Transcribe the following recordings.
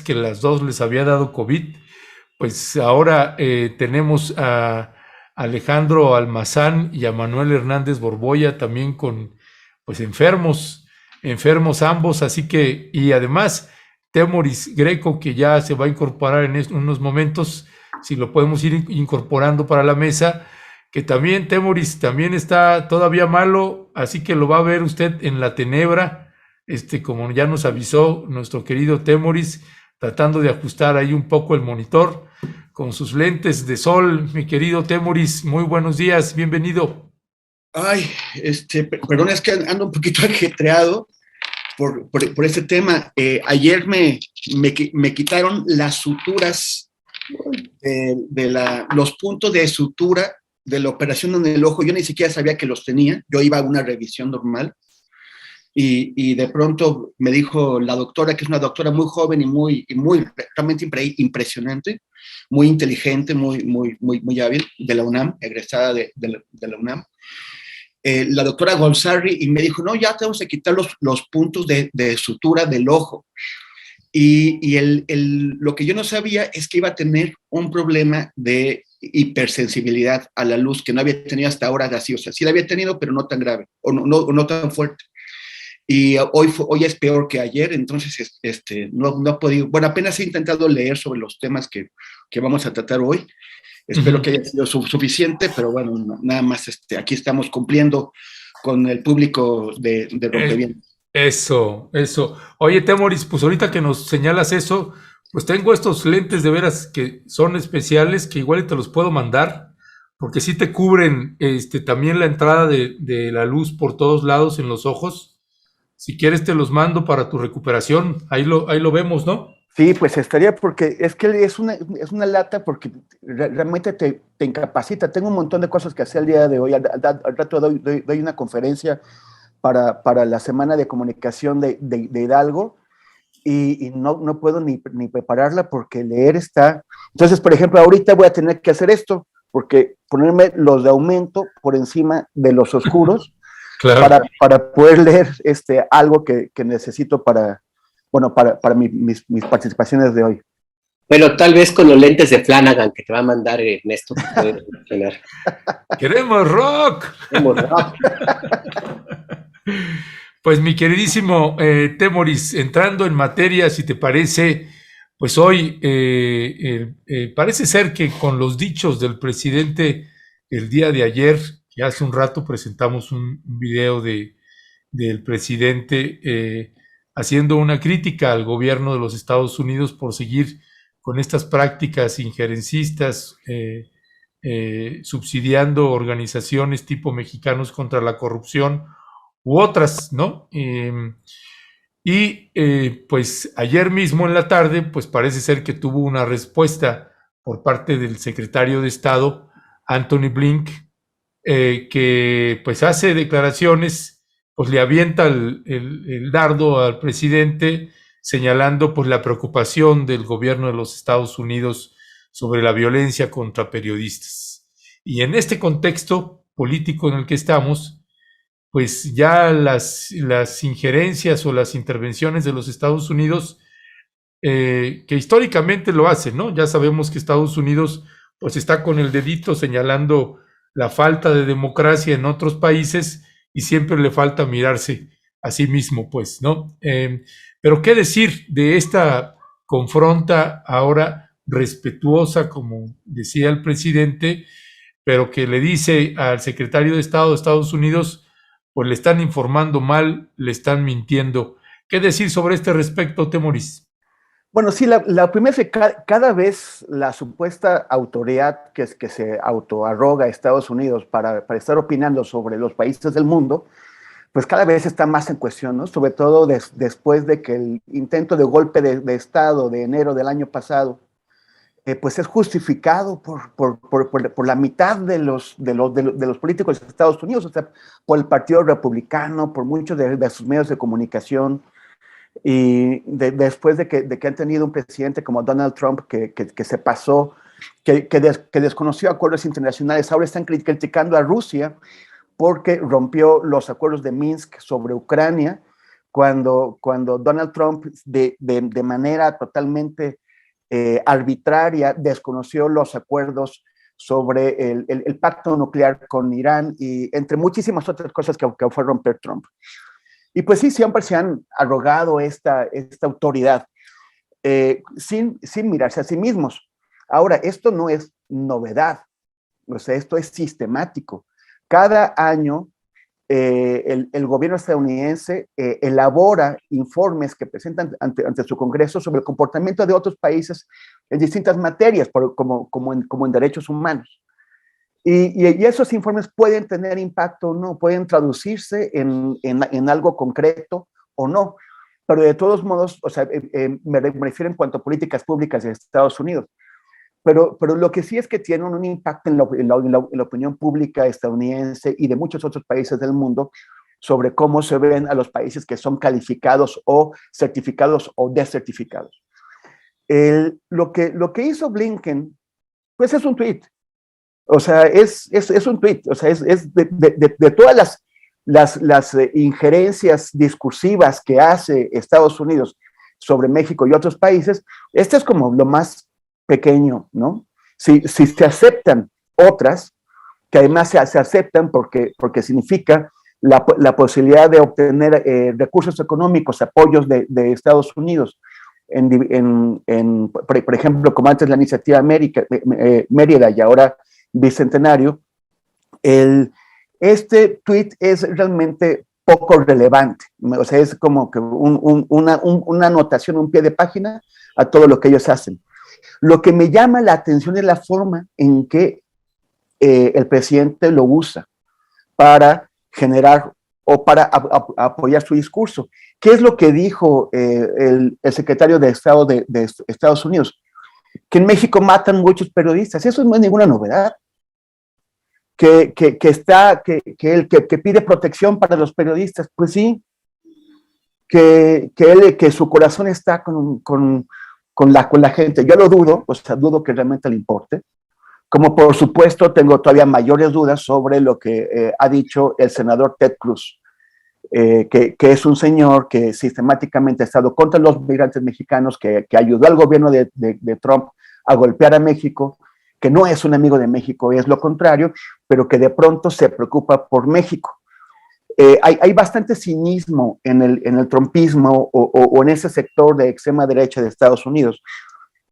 que las dos les había dado COVID, pues ahora tenemos a Alejandro Almazán y a Manuel Hernández Borboya también con pues enfermos ambos, así que, y además Temoris Greco, que ya se va a incorporar en unos momentos, si lo podemos ir incorporando para la mesa, que también Temoris también está todavía malo, así que lo va a ver usted en la tenebra, como ya nos avisó nuestro querido Temoris, tratando de ajustar ahí un poco el monitor con sus lentes de sol. Mi querido Temoris, muy buenos días, bienvenido. Ay, perdón, es que ando un poquito ajetreado por este tema. Ayer me quitaron las suturas, los puntos de sutura de la operación en el ojo. Yo ni siquiera sabía que los tenía. Yo iba a una revisión normal y de pronto me dijo la doctora, que es una doctora muy joven y muy realmente impresionante, muy inteligente, muy hábil, de la UNAM, egresada de la UNAM. La doctora Golzarri, y me dijo, no, ya tenemos que quitar los puntos de sutura del ojo. Y lo que yo no sabía es que iba a tener un problema de hipersensibilidad a la luz que no había tenido hasta ahora así. O sea, sí la había tenido, pero no tan grave, o no tan fuerte. Y hoy es peor que ayer, entonces no he podido, bueno, apenas he intentado leer sobre los temas que vamos a tratar hoy. Espero que haya sido suficiente, pero bueno, nada más aquí estamos cumpliendo con el público de Rompevientos. Eso. Oye, Temoris, pues ahorita que nos señalas eso, pues tengo estos lentes de veras que son especiales, que igual te los puedo mandar, porque sí te cubren también la entrada de la luz por todos lados en los ojos. Si quieres te los mando para tu recuperación, ahí lo vemos, ¿no? Sí, pues estaría, porque es que es una lata, porque realmente te incapacita. Tengo un montón de cosas que hacer el día de hoy. Al rato doy una conferencia para la Semana de Comunicación de Hidalgo, y no puedo ni prepararla porque leer está... Entonces, por ejemplo, ahorita voy a tener que hacer esto, porque ponerme los de aumento por encima de los oscuros, claro, para poder leer algo que necesito para mis participaciones de hoy. Bueno, tal vez con los lentes de Flanagan que te va a mandar Ernesto. ¡Queremos rock! ¡Queremos rock! Pues mi queridísimo Temoris, entrando en materia, si te parece, pues hoy parece ser que con los dichos del presidente el día de ayer, que hace un rato presentamos un video del presidente haciendo una crítica al gobierno de los Estados Unidos por seguir con estas prácticas injerencistas, subsidiando organizaciones tipo Mexicanos contra la Corrupción u otras, ¿no? Pues ayer mismo en la tarde, pues parece ser que tuvo una respuesta por parte del secretario de Estado, Anthony Blinken, que pues hace declaraciones, pues le avienta el dardo al presidente, señalando pues la preocupación del gobierno de los Estados Unidos sobre la violencia contra periodistas. Y en este contexto político en el que estamos, pues ya las injerencias o las intervenciones de los Estados Unidos, que históricamente lo hacen, ¿no? Ya sabemos que Estados Unidos pues está con el dedito señalando la falta de democracia en otros países y siempre le falta mirarse a sí mismo, pues, ¿no? Pero qué decir de esta confronta ahora respetuosa, como decía el presidente, pero que le dice al secretario de Estado de Estados Unidos, pues le están informando mal, le están mintiendo. ¿Qué decir sobre este respecto, Temoris? Bueno, sí, la primera es que cada vez la supuesta autoridad que se autoarroga a Estados Unidos para estar opinando sobre los países del mundo, pues cada vez está más en cuestión, ¿no? Sobre todo después de que el intento de golpe de Estado de enero del año pasado, pues es justificado por la mitad de los políticos de Estados Unidos, o sea, por el Partido Republicano, por muchos de sus medios de comunicación, y después de que han tenido un presidente como Donald Trump que se pasó, que desconoció acuerdos internacionales. Ahora están criticando a Rusia porque rompió los acuerdos de Minsk sobre Ucrania, cuando Donald Trump de manera totalmente arbitraria desconoció los acuerdos sobre el pacto nuclear con Irán y entre muchísimas otras cosas que fue romper Trump. Y pues sí, siempre se han arrogado esta autoridad sin mirarse a sí mismos. Ahora, esto no es novedad, o sea, esto es sistemático. Cada año el gobierno estadounidense elabora informes que presentan ante su Congreso sobre el comportamiento de otros países en distintas materias, como en derechos humanos. Y esos informes pueden tener impacto o no, pueden traducirse en algo concreto o no, pero de todos modos, o sea, me refiero en cuanto a políticas públicas de Estados Unidos. Pero lo que sí es que tienen un impacto en la opinión pública estadounidense y de muchos otros países del mundo sobre cómo se ven a los países que son calificados o certificados o desertificados. Lo que hizo Blinken, pues es un tuit. O sea, es un tuit. O sea, es de todas las injerencias discursivas que hace Estados Unidos sobre México y otros países, este es como lo más pequeño, ¿no? Si se aceptan otras, que además se aceptan porque significa la posibilidad de obtener recursos económicos, apoyos de Estados Unidos, por ejemplo, como antes la iniciativa Mérida y ahora Bicentenario, este tweet es realmente poco relevante, o sea, es como que una anotación, un pie de página a todo lo que ellos hacen. Lo que me llama la atención es la forma en que el presidente lo usa para generar o para apoyar su discurso. ¿Qué es lo que dijo el secretario de Estado de Estados Unidos? Que en México matan muchos periodistas. Eso no es ninguna novedad. Que pide protección para los periodistas. Pues sí. Que su corazón está con la gente. Yo lo dudo, o sea, dudo que realmente le importe. Como por supuesto tengo todavía mayores dudas sobre lo que ha dicho el senador Ted Cruz, que es un señor que sistemáticamente ha estado contra los migrantes mexicanos, que ayudó al gobierno de Trump a golpear a México, que no es un amigo de México, es lo contrario, pero que de pronto se preocupa por México. Hay bastante cinismo en el trumpismo o en ese sector de extrema derecha de Estados Unidos.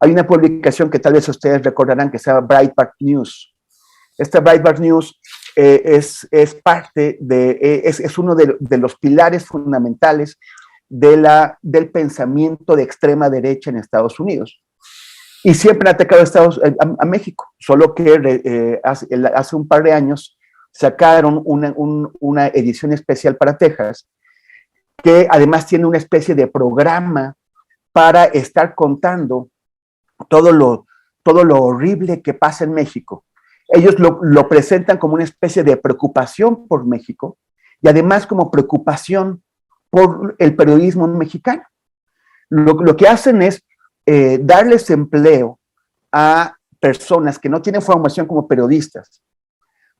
Hay una publicación que tal vez ustedes recordarán que se llama Breitbart News. Esta Breitbart News es uno de los pilares fundamentales del pensamiento de extrema derecha en Estados Unidos. Y siempre ha atacado a México, solo que hace un par de años sacaron una edición especial para Texas, que además tiene una especie de programa para estar contando todo lo horrible que pasa en México. Ellos lo presentan como una especie de preocupación por México y además como preocupación por el periodismo mexicano. Lo que hacen es darles empleo a personas que no tienen formación como periodistas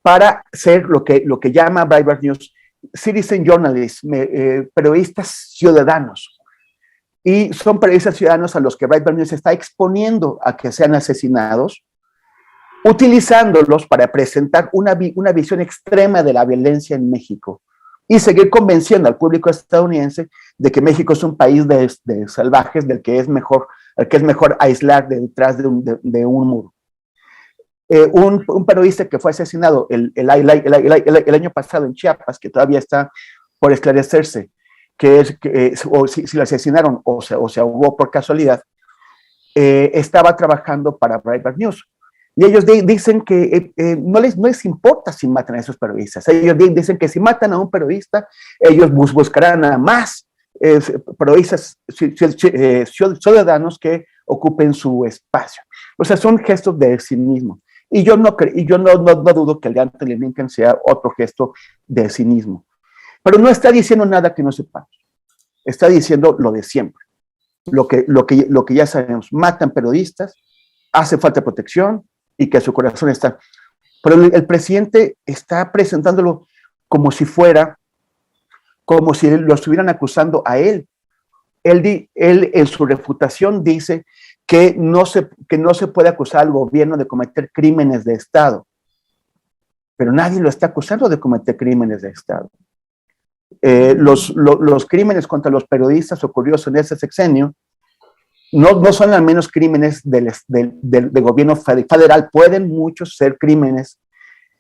para ser lo que llama Breitbart News citizen journalists, periodistas ciudadanos. Y son periodistas ciudadanos a los que Breitbart News está exponiendo a que sean asesinados, utilizándolos para presentar una visión extrema de la violencia en México y seguir convenciendo al público estadounidense de que México es un país de salvajes, del que es mejor aislar detrás de un muro. Un periodista que fue asesinado el año pasado en Chiapas, que todavía está por esclarecerse, o si lo asesinaron o se ahogó por casualidad, estaba trabajando para Breitbart News. Y ellos dicen que no les importa si matan a esos periodistas. Ellos dicen que si matan a un periodista, ellos buscarán a más periodistas ciudadanos que ocupen su espacio. O sea, son gestos de cinismo. Y yo no dudo que el de Anthony Blinken sea otro gesto de cinismo. Pero no está diciendo nada que no sepamos. Está diciendo lo de siempre. Lo que ya sabemos. Matan periodistas, hace falta protección y que su corazón está. Pero el presidente está presentándolo como si fuera como si lo estuvieran acusando a él. Él en su refutación dice que no se puede acusar al gobierno de cometer crímenes de Estado, pero nadie lo está acusando de cometer crímenes de Estado. Los crímenes contra los periodistas ocurridos en ese sexenio no son al menos crímenes del gobierno federal, pueden muchos ser crímenes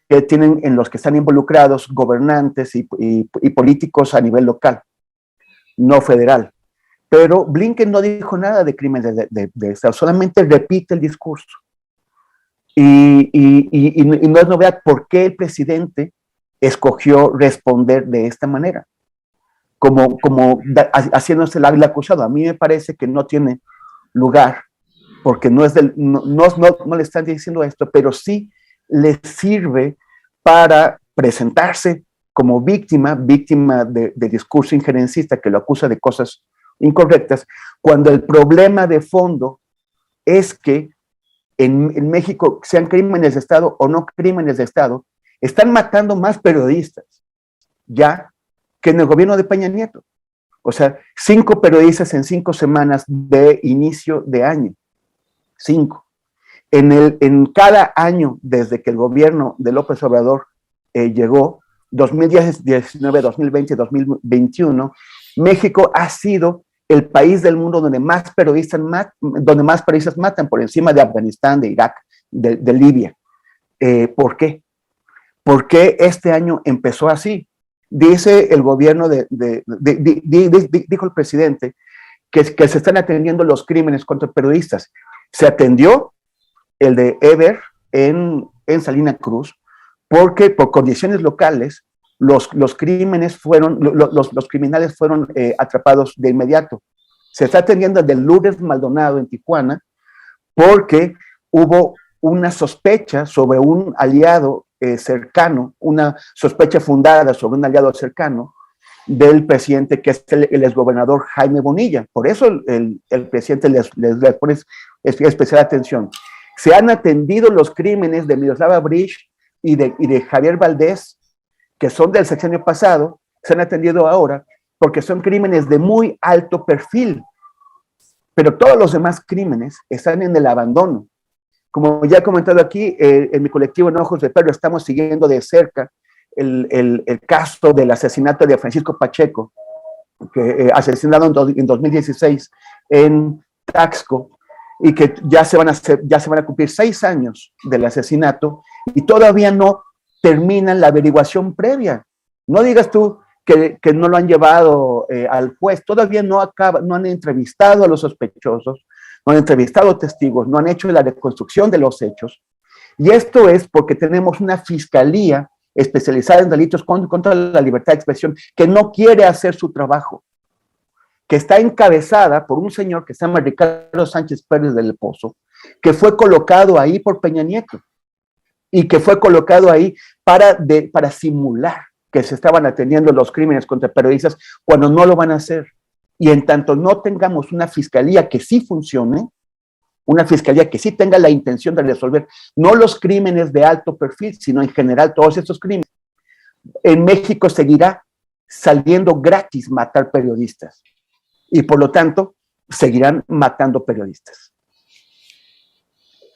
que tienen, en los que están involucrados gobernantes y políticos a nivel local, no federal. Pero Blinken no dijo nada de crímenes de Estado, solamente repite el discurso. Y no es novedad por qué el presidente escogió responder de esta manera, como haciéndose el acusado. A mí me parece que no tiene lugar, porque no le están diciendo esto, pero sí le sirve para presentarse como víctima de discurso injerencista que lo acusa de cosas incorrectas, cuando el problema de fondo es que en México, sean crímenes de Estado o no crímenes de Estado, están matando más periodistas ya que en el gobierno de Peña Nieto. O sea, 5 periodistas en 5 semanas de inicio de año. 5. En cada año desde que el gobierno de López Obrador llegó, 2019, 2020, 2021, México ha sido el país del mundo donde más periodistas matan, por encima de Afganistán, de Irak, de Libia. ¿Por qué? Porque este año empezó así. Dice el gobierno, dijo el presidente, que se están atendiendo los crímenes contra periodistas. Se atendió el de Eber en Salina Cruz, porque por condiciones locales los criminales fueron atrapados de inmediato. Se está atendiendo el de Lourdes Maldonado en Tijuana, porque hubo una sospecha sobre un aliado cercano, una sospecha fundada sobre un aliado cercano del presidente, que es el exgobernador Jaime Bonilla. Por eso el presidente les pone especial atención. Se han atendido los crímenes de Miroslava Bridge y de Javier Valdés, que son del sexenio pasado, se han atendido ahora, porque son crímenes de muy alto perfil. Pero todos los demás crímenes están en el abandono. Como ya he comentado aquí, en mi colectivo En Ojos de Perro estamos siguiendo de cerca el caso del asesinato de Francisco Pacheco, que asesinado en 2016 en Taxco, y que ya se van a cumplir 6 años del asesinato, y todavía no terminan la averiguación previa. No digas tú que no lo han llevado al juez, todavía no han entrevistado a los sospechosos, no han entrevistado testigos, no han hecho la reconstrucción de los hechos. Y esto es porque tenemos una fiscalía especializada en delitos contra la libertad de expresión que no quiere hacer su trabajo, que está encabezada por un señor que se llama Ricardo Sánchez Pérez del Pozo, que fue colocado ahí por Peña Nieto y que fue colocado ahí para simular que se estaban atendiendo los crímenes contra periodistas cuando no lo van a hacer. Y en tanto no tengamos una fiscalía que sí funcione, una fiscalía que sí tenga la intención de resolver no los crímenes de alto perfil, sino en general todos estos crímenes, en México seguirá saliendo gratis matar periodistas y por lo tanto seguirán matando periodistas.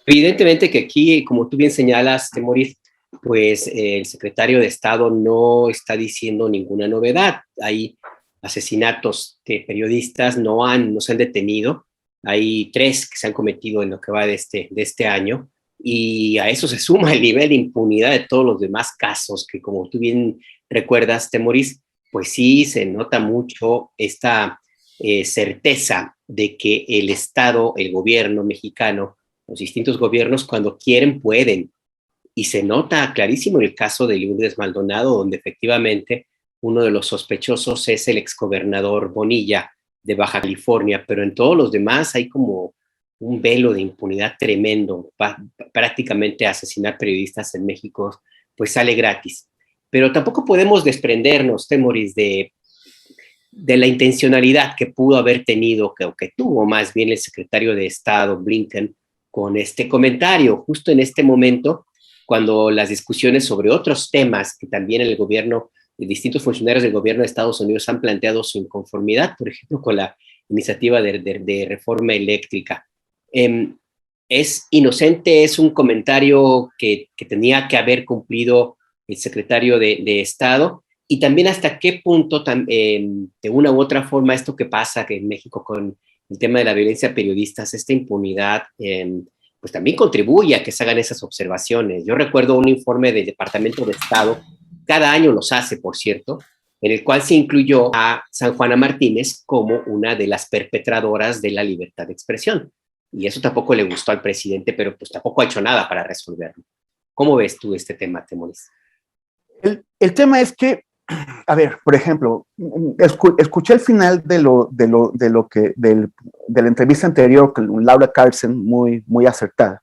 Evidentemente que aquí, como tú bien señalas, Temoris, pues el secretario de Estado no está diciendo ninguna novedad. Hay asesinatos de periodistas, no se han detenido. Hay 3 que se han cometido en lo que va de este año, y a eso se suma el nivel de impunidad de todos los demás casos que, como tú bien recuerdas, Temoris, pues sí se nota mucho esta certeza de que el Estado, el gobierno mexicano, los distintos gobiernos, cuando quieren, pueden. Y se nota clarísimo en el caso de Lourdes Maldonado, donde efectivamente uno de los sospechosos es el exgobernador Bonilla de Baja California, pero en todos los demás hay como un velo de impunidad tremendo. Prácticamente asesinar periodistas en México pues sale gratis. Pero tampoco podemos desprendernos, Temoris, de la intencionalidad que pudo haber tenido, o que tuvo más bien el secretario de Estado, Blinken, con este comentario, justo en este momento, cuando las discusiones sobre otros temas que también el gobierno distintos funcionarios del gobierno de Estados Unidos han planteado su inconformidad, por ejemplo, con la iniciativa de reforma eléctrica. ¿Es inocente? ¿Es un comentario que tenía que haber cumplido el secretario de Estado? Y también hasta qué punto, de una u otra forma, esto que pasa que en México con el tema de la violencia a periodistas, esta impunidad, pues también contribuye a que se hagan esas observaciones. Yo recuerdo un informe del Departamento de Estado, cada año los hace, por cierto, en el cual se incluyó a San Juana Martínez como una de las perpetradoras de la libertad de expresión. Y eso tampoco le gustó al presidente, pero pues tampoco ha hecho nada para resolverlo. ¿Cómo ves tú este tema, Temoris? El tema es que, a ver, por ejemplo, escuché el final de la entrevista anterior con Laura Carlsen, muy acertada,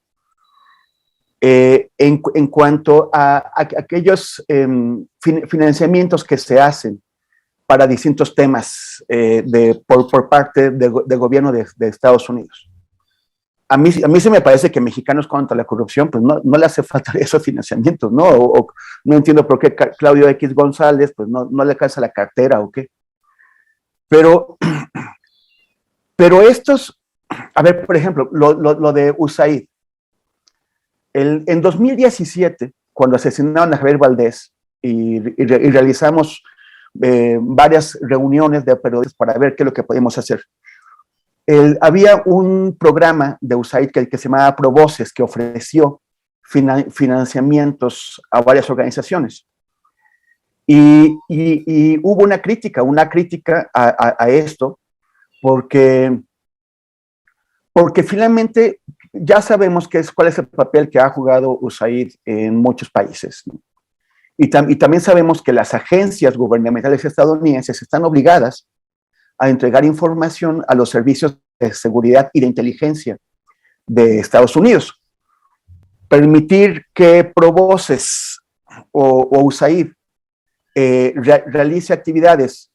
en cuanto a aquellos financiamientos que se hacen para distintos temas por parte del gobierno de Estados Unidos. A mí se me parece que Mexicanos contra la Corrupción, pues no le hace falta esos financiamientos, ¿no? O no entiendo por qué Claudio X González, pues no le alcanza la cartera o qué. Pero estos, a ver, por ejemplo, lo de USAID. En 2017, cuando asesinaron a Javier Valdés y realizamos varias reuniones de periodistas para ver qué es lo que podíamos hacer. Había un programa de USAID que se llamaba ProVoces, que ofreció financiamientos a varias organizaciones. Y hubo una crítica a esto, porque finalmente ya sabemos cuál es el papel que ha jugado USAID en muchos países, ¿no? Y también sabemos que las agencias gubernamentales estadounidenses están obligadas a entregar información a los servicios de seguridad y de inteligencia de Estados Unidos. Permitir que ProVoces o USAID realice actividades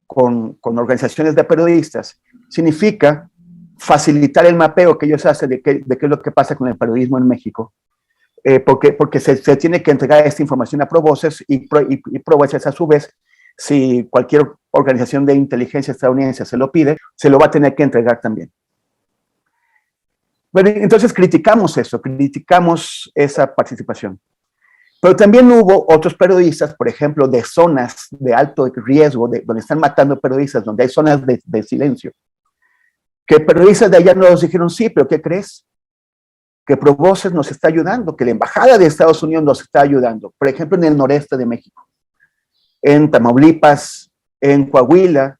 con organizaciones de periodistas significa facilitar el mapeo que ellos hacen de qué es lo que pasa con el periodismo en México. Porque se tiene que entregar esta información a ProVoces y ProVoces a su vez, si cualquier organización de inteligencia estadounidense se lo pide, se lo va a tener que entregar también. Bueno, entonces criticamos esa participación. Pero también hubo otros periodistas, por ejemplo, de zonas de alto riesgo, donde están matando periodistas, donde hay zonas de silencio, que periodistas de allá nos dijeron, sí, pero ¿qué crees? Que ProVoces nos está ayudando, que la Embajada de Estados Unidos nos está ayudando, por ejemplo, en el noreste de México, en Tamaulipas, en Coahuila,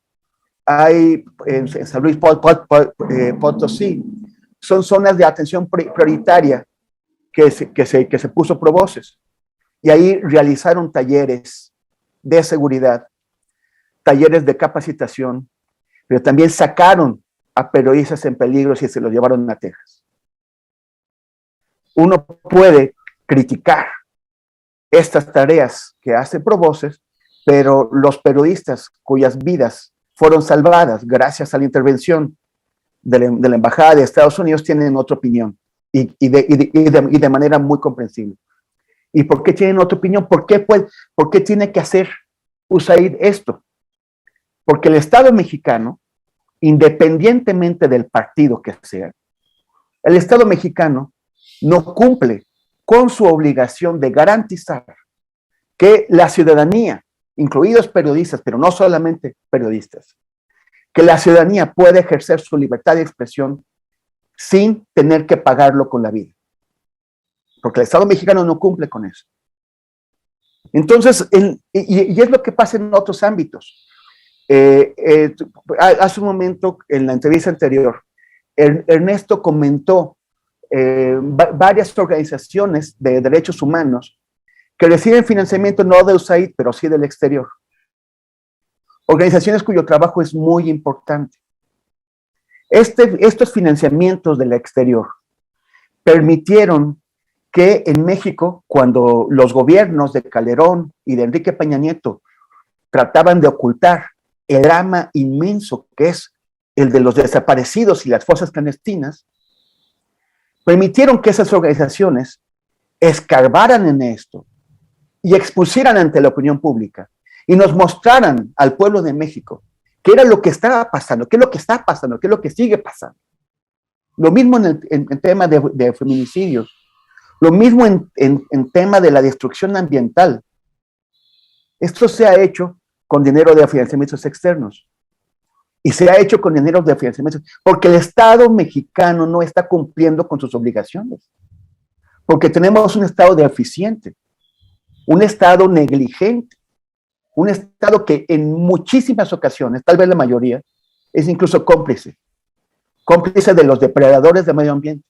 en San Luis Potosí, son zonas de atención prioritaria que se puso ProVoces. Y ahí realizaron talleres de seguridad, talleres de capacitación, pero también sacaron a periodistas en peligro y se los llevaron a Texas. Uno puede criticar estas tareas que hace ProVoces, pero los periodistas cuyas vidas fueron salvadas gracias a la intervención de la Embajada de Estados Unidos tienen otra opinión y de manera muy comprensible. ¿Y por qué tienen otra opinión? ¿Por qué tiene que hacer USAID esto? Porque el Estado mexicano, independientemente del partido que sea, el Estado mexicano no cumple con su obligación de garantizar que la ciudadanía, incluidos periodistas, pero no solamente periodistas, que la ciudadanía puede ejercer su libertad de expresión sin tener que pagarlo con la vida. Porque el Estado mexicano no cumple con eso. Entonces, y es lo que pasa en otros ámbitos. Hace un momento, en la entrevista anterior, Ernesto comentó varias organizaciones de derechos humanos que reciben financiamiento no de USAID, pero sí del exterior. Organizaciones cuyo trabajo es muy importante. Estos financiamientos del exterior permitieron que en México, cuando los gobiernos de Calderón y de Enrique Peña Nieto trataban de ocultar el drama inmenso que es el de los desaparecidos y las fosas clandestinas, permitieron que esas organizaciones escarbaran en esto y expusieran ante la opinión pública y nos mostraran al pueblo de México qué era lo que estaba pasando, qué es lo que está pasando, qué es lo que sigue pasando. Lo mismo en tema de feminicidios, lo mismo en tema de la destrucción ambiental. Esto se ha hecho con dinero de financiamientos externos. Y se ha hecho con dinero de financiamientos, porque el Estado mexicano no está cumpliendo con sus obligaciones. Porque tenemos un Estado deficiente, un Estado negligente, un Estado que en muchísimas ocasiones, tal vez la mayoría, es incluso cómplice de los depredadores del medio ambiente,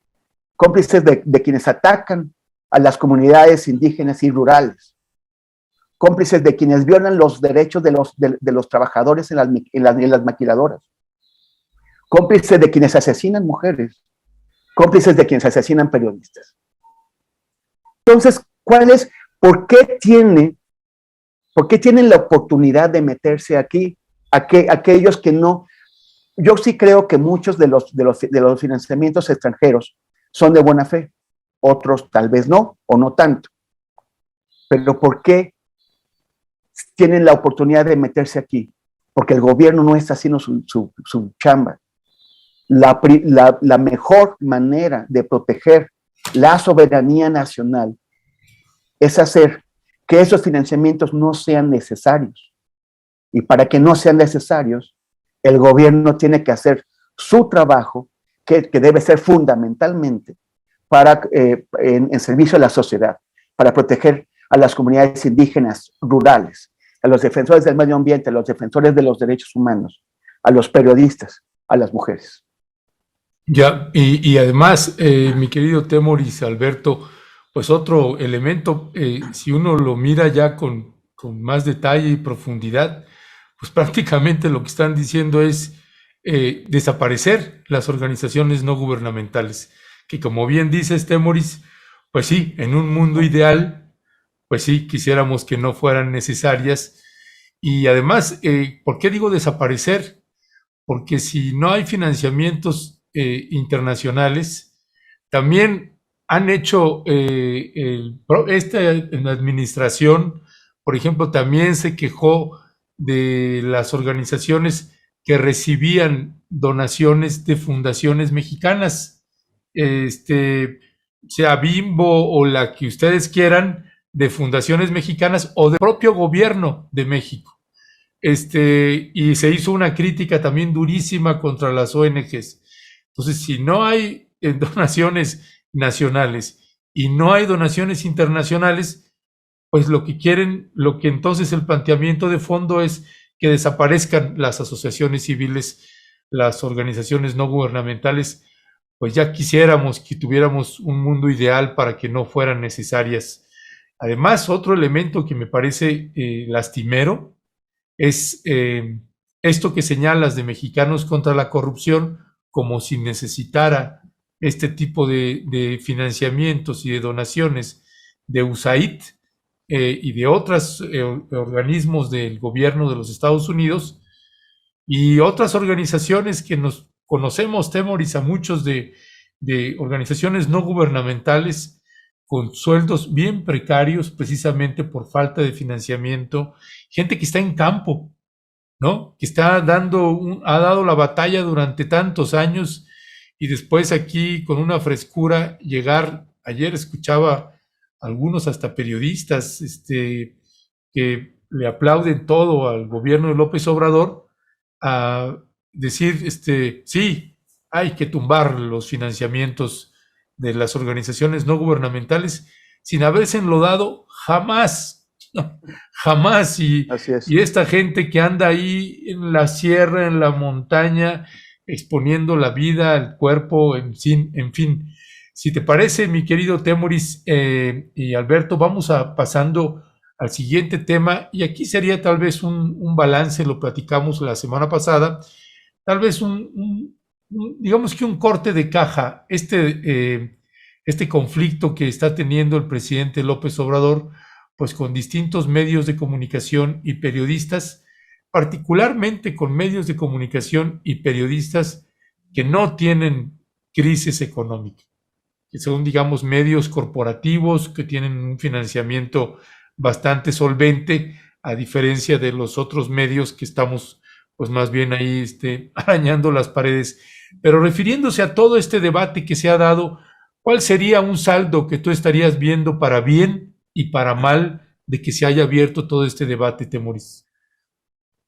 cómplices de quienes atacan a las comunidades indígenas y rurales, cómplices de quienes violan los derechos de los trabajadores en las maquiladoras, cómplices de quienes asesinan mujeres, cómplices de quienes asesinan periodistas. Entonces, ¿por qué tienen la oportunidad de meterse aquí aquellos que no? Yo sí creo que muchos de los financiamientos extranjeros son de buena fe, otros tal vez no, o no tanto. Pero ¿por qué tienen la oportunidad de meterse aquí? Porque el gobierno no está haciendo su chamba. La mejor manera de proteger la soberanía nacional es hacer que esos financiamientos no sean necesarios. Y para que no sean necesarios, el gobierno tiene que hacer su trabajo, que debe ser fundamentalmente en servicio a la sociedad, para proteger a las comunidades indígenas rurales, a los defensores del medio ambiente, a los defensores de los derechos humanos, a los periodistas, a las mujeres. Ya, y además, mi querido Temoris, Alberto, pues otro elemento, si uno lo mira ya con más detalle y profundidad, pues prácticamente lo que están diciendo es desaparecer las organizaciones no gubernamentales, que como bien dices, Temoris, pues sí, en un mundo ideal, pues sí, quisiéramos que no fueran necesarias. Y además, ¿por qué digo desaparecer? Porque si no hay financiamientos internacionales, también han hecho esta administración, por ejemplo, también se quejó de las organizaciones que recibían donaciones de fundaciones mexicanas, sea Bimbo o la que ustedes quieran, de fundaciones mexicanas o del propio gobierno de México. Y se hizo una crítica también durísima contra las ONGs. Entonces, si no hay donaciones nacionales y no hay donaciones internacionales, pues lo que entonces el planteamiento de fondo es que desaparezcan las asociaciones civiles, las organizaciones no gubernamentales, pues ya quisiéramos que tuviéramos un mundo ideal para que no fueran necesarias. Además, otro elemento que me parece lastimero es esto que señalas de Mexicanos contra la Corrupción, como si necesitara este tipo de financiamientos y de donaciones de USAID y de otros organismos del gobierno de los Estados Unidos y otras organizaciones que nos conocemos, Temoris, a muchos de organizaciones no gubernamentales con sueldos bien precarios precisamente por falta de financiamiento, gente que está en campo, ¿no? Que ha dado la batalla durante tantos años y después aquí con una frescura llegar, ayer escuchaba algunos hasta periodistas que le aplauden todo al gobierno de López Obrador a decir, sí, hay que tumbar los financiamientos de las organizaciones no gubernamentales sin haberse enlodado jamás, ¿no? Jamás. Y esta gente que anda ahí en la sierra, en la montaña, exponiendo la vida, el cuerpo, en fin. Si te parece, mi querido Temoris y Alberto, vamos pasando al siguiente tema, y aquí sería tal vez un balance, lo platicamos la semana pasada, tal vez digamos que un corte de caja, este conflicto que está teniendo el presidente López Obrador, pues con distintos medios de comunicación y periodistas, particularmente con medios de comunicación y periodistas que no tienen crisis económica, que son, digamos, medios corporativos que tienen un financiamiento bastante solvente, a diferencia de los otros medios que estamos pues más bien ahí arañando las paredes. Pero refiriéndose a todo este debate que se ha dado, ¿cuál sería un saldo que tú estarías viendo para bien y para mal de que se haya abierto todo este debate, Temoris?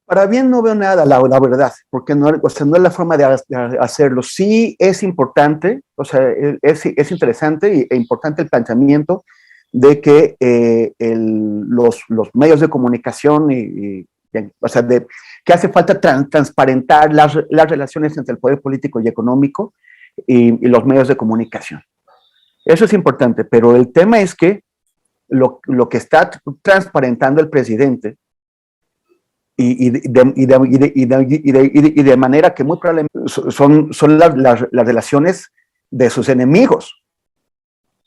Para bien no veo nada, la verdad, porque no, o sea, no es la forma de hacerlo. Sí es importante, o sea, es interesante e importante el planteamiento de que los medios de comunicación o sea, que hace falta transparentar las relaciones entre el poder político y económico y los medios de comunicación. Eso es importante, pero el tema es que lo que está transparentando el presidente y de manera que muy probablemente son las relaciones de sus enemigos,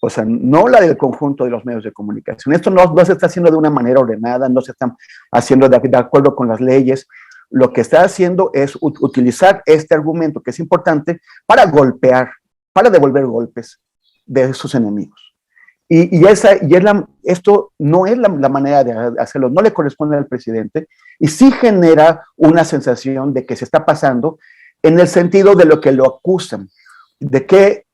o sea, no la del conjunto de los medios de comunicación. Esto no se está haciendo de una manera ordenada, no se está haciendo de acuerdo con las leyes. Lo que está haciendo es utilizar este argumento, que es importante, para golpear, para devolver golpes de sus enemigos. Esto no es la manera de hacerlo, no le corresponde al presidente, y sí genera una sensación de que se está pasando en el sentido de lo que lo acusan, de que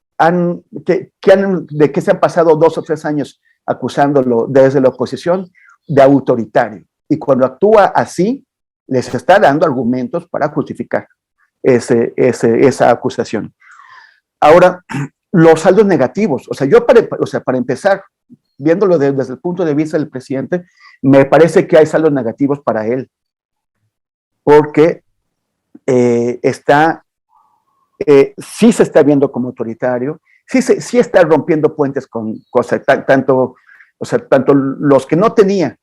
se han pasado 2 o 3 años acusándolo desde la oposición de autoritario, y cuando actúa así, les está dando argumentos para justificar esa acusación. Ahora, los saldos negativos, o sea, para empezar, viéndolo desde el punto de vista del presidente, me parece que hay saldos negativos para él, porque sí se está viendo como autoritario, sí está rompiendo puentes con cosas, tanto los que no tenía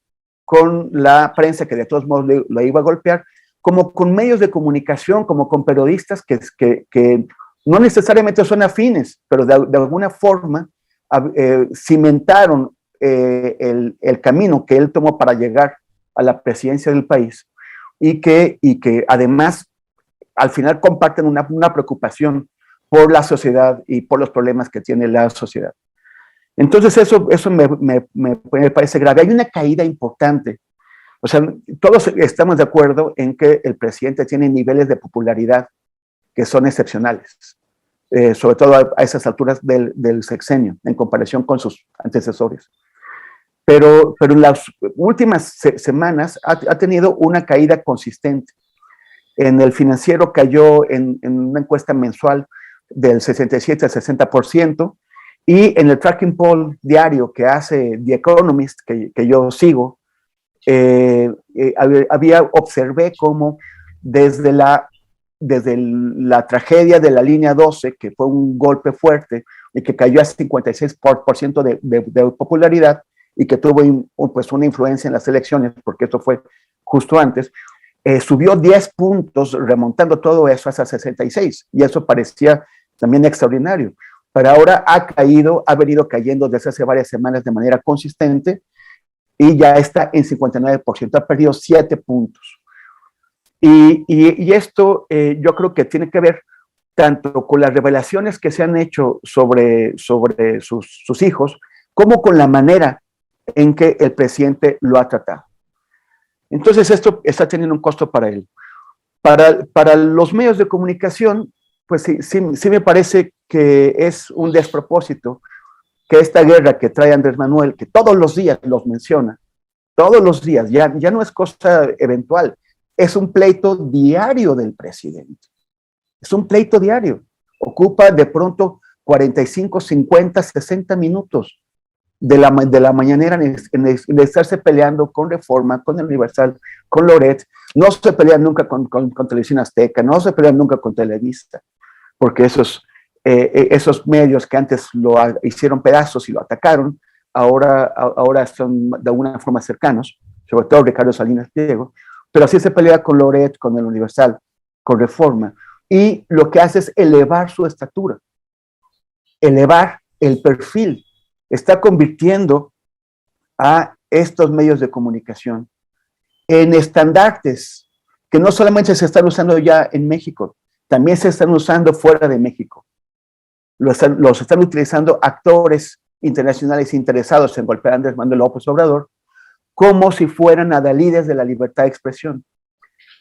con la prensa, que de todos modos la iba a golpear, como con medios de comunicación, como con periodistas que no necesariamente son afines, pero de alguna forma cimentaron el camino que él tomó para llegar a la presidencia del país, y que además al final comparten una preocupación por la sociedad y por los problemas que tiene la sociedad. Entonces eso me parece grave. Hay una caída importante. O sea, todos estamos de acuerdo en que el presidente tiene niveles de popularidad que son excepcionales, sobre todo a esas alturas del sexenio, en comparación con sus antecesores. Pero en las últimas semanas ha tenido una caída consistente. En el Financiero cayó en una encuesta mensual del 67 al 60%, y en el tracking poll diario que hace The Economist, que yo sigo, observé cómo desde la tragedia de la línea 12, que fue un golpe fuerte y que cayó a 56% de popularidad, y que tuvo pues una influencia en las elecciones, porque esto fue justo antes, subió 10 puntos, remontando todo eso hasta 66, y eso parecía también extraordinario. Pero ahora ha venido cayendo desde hace varias semanas de manera consistente, y ya está en 59%, ha perdido 7 puntos. Y esto yo creo que tiene que ver tanto con las revelaciones que se han hecho sobre sus hijos, como con la manera en que el presidente lo ha tratado. Entonces esto está teniendo un costo para él. Para los medios de comunicación, pues sí me parece que es un despropósito que esta guerra que trae Andrés Manuel, que todos los días los menciona, todos los días, ya no es cosa eventual, es un pleito diario del presidente. Es un pleito diario. Ocupa de pronto 45, 50, 60 minutos de la mañanera en estarse peleando con Reforma, con el Universal, con Loret. No se pelean nunca con Televisión Azteca, no se pelean nunca con Televisa, porque esos medios que antes lo hicieron pedazos y lo atacaron, ahora son de alguna forma cercanos, sobre todo Ricardo Salinas Pliego, pero así se pelea con Loret, con el Universal, con Reforma, y lo que hace es elevar su estatura, elevar el perfil. Está convirtiendo a estos medios de comunicación en estandartes que no solamente se están usando ya en México, también se están usando fuera de México. Los están utilizando actores internacionales interesados en golpear a Andrés Manuel López Obrador como si fueran adalides de la libertad de expresión.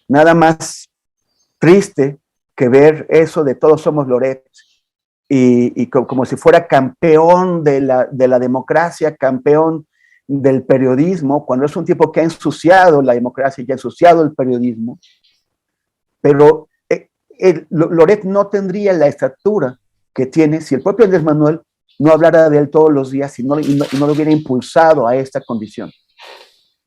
Nada más triste que ver eso de todos somos Loret, y como si fuera campeón de la democracia, campeón del periodismo, cuando es un tipo que ha ensuciado la democracia y ha ensuciado el periodismo. Pero Loret no tendría la estatura que tiene si el propio Andrés Manuel no hablara de él todos los días y no lo hubiera impulsado a esta condición.